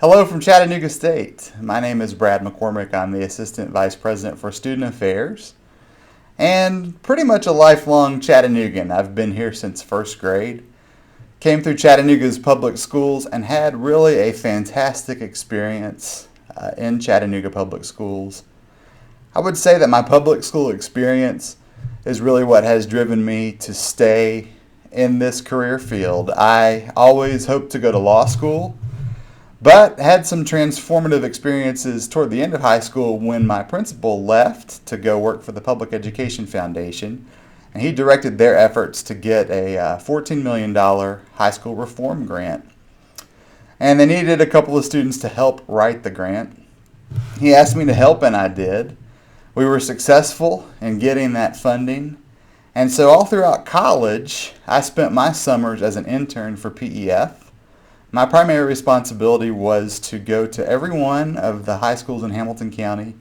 Hello from Chattanooga State. My name is Brad McCormick. I'm the Assistant Vice President for Student Affairs and pretty much a lifelong Chattanoogan. I've been here since first grade. Came through Chattanooga's public schools and had really a fantastic experience in Chattanooga public schools. I would say that my public school experience is really what has driven me to stay in this career field. I always hoped to go to law school, but had some transformative experiences toward the end of high school when my principal left to go work for the Public Education Foundation, and he directed their efforts to get a $14 million high school reform grant. And they needed a couple of students to help write the grant. He asked me to help, and I did. We were successful in getting that funding. And so all throughout college, I spent my summers as an intern for PEF. My primary responsibility was to go to every one of the high schools in Hamilton County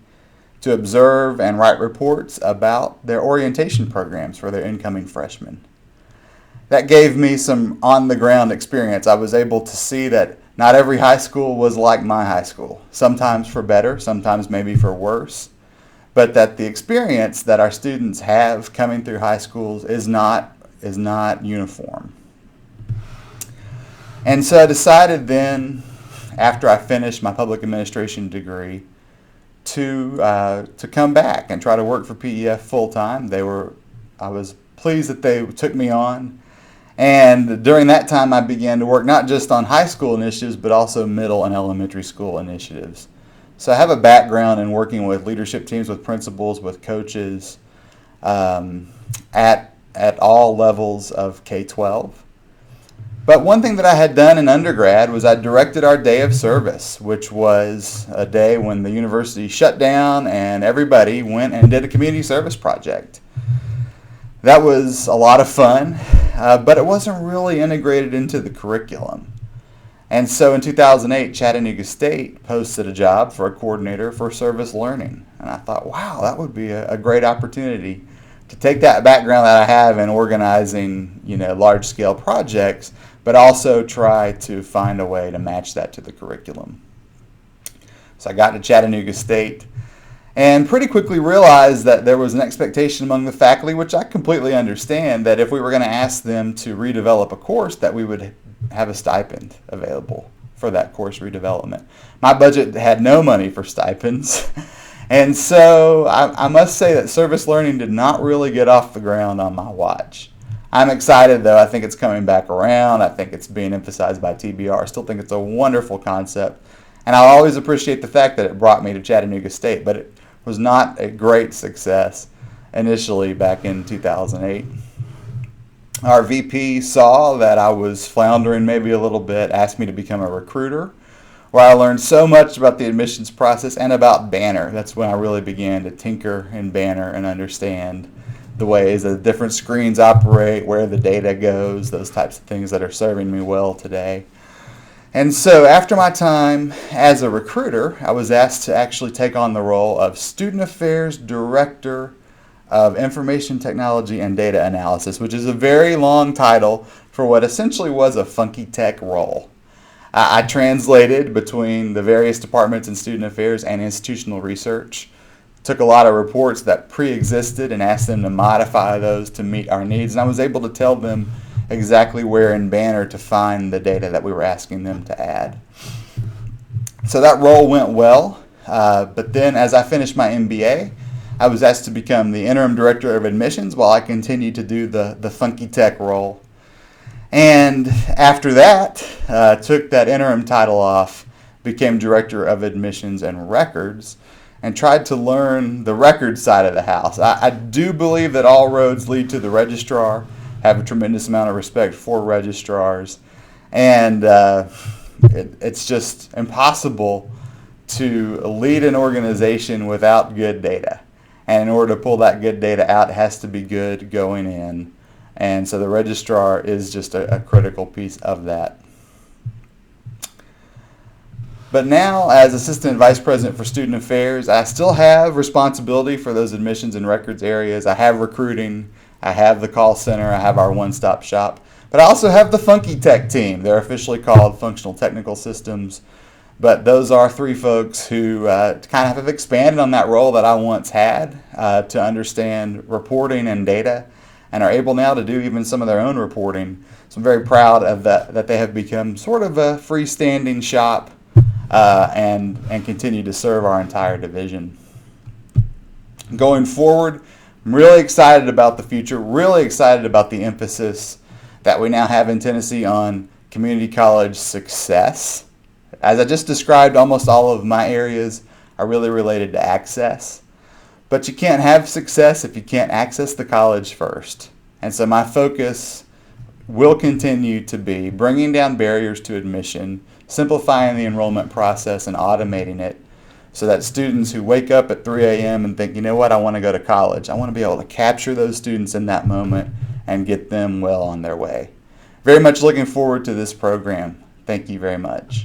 to observe and write reports about their orientation programs for their incoming freshmen. That gave me some on-the-ground experience. I was able to see that not every high school was like my high school, sometimes for better, sometimes maybe for worse, but that the experience that our students have coming through high schools is not uniform. And so I decided then, after I finished my public administration degree, to come back and try to work for PEF full time. I was pleased that they took me on, and during that time I began to work not just on high school initiatives, but also middle and elementary school initiatives. So I have a background in working with leadership teams, with principals, with coaches, at all levels of K-12. But one thing that I had done in undergrad was I directed our day of service, which was a day when the university shut down and everybody went and did a community service project. That was a lot of fun, but it wasn't really integrated into the curriculum. And so in 2008, Chattanooga State posted a job for a coordinator for service learning. And I thought, wow, that would be a great opportunity to take that background that I have in organizing, large-scale projects, but also try to find a way to match that to the curriculum. So I got to Chattanooga State and pretty quickly realized that there was an expectation among the faculty, which I completely understand, that if we were going to ask them to redevelop a course, that we would have a stipend available for that course redevelopment. My budget had no money for stipends. And so I must say that service learning did not really get off the ground on my watch. I'm excited, though. I think it's coming back around. I think it's being emphasized by TBR. I still think it's a wonderful concept. And I always appreciate the fact that it brought me to Chattanooga State, but it was not a great success initially back in 2008. Our VP saw that I was floundering maybe a little bit, asked me to become a recruiter, where I learned so much about the admissions process and about Banner. That's when I really began to tinker in Banner and understand the ways that different screens operate, where the data goes, those types of things that are serving me well today. And so after my time as a recruiter, I was asked to actually take on the role of Student Affairs Director of Information Technology and Data Analysis, which is a very long title for what essentially was a funky tech role. I translated between the various departments in student affairs and institutional research, took a lot of reports that pre-existed and asked them to modify those to meet our needs, and I was able to tell them exactly where in Banner to find the data that we were asking them to add. So that role went well, but then as I finished my MBA, I was asked to become the interim director of admissions while I continued to do the funky tech role. And after that, took that interim title off, became director of admissions and records, and tried to learn the records side of the house. I do believe that all roads lead to the registrar. Have a tremendous amount of respect for registrars, and it's just impossible to lead an organization without good data. And in order to pull that good data out, it has to be good going in. And so the registrar is just a critical piece of that. But now, as Assistant Vice President for Student Affairs, I still have responsibility for those admissions and records areas. I have recruiting, I have the call center, I have our one-stop shop. But I also have the Funky Tech team. They're officially called Functional Technical Systems. But those are three folks who kind of have expanded on that role that I once had to understand reporting and data, and are able now to do even some of their own reporting. So I'm very proud of that they have become sort of a freestanding shop and continue to serve our entire division. Going forward, I'm really excited about the future, really excited about the emphasis that we now have in Tennessee on community college success. As I just described, almost all of my areas are really related to access. But you can't have success if you can't access the college first. And so my focus will continue to be bringing down barriers to admission, simplifying the enrollment process, and automating it so that students who wake up at 3 a.m. and think, you know what, I want to go to college, I want to be able to capture those students in that moment and get them well on their way. Very much looking forward to this program. Thank you very much.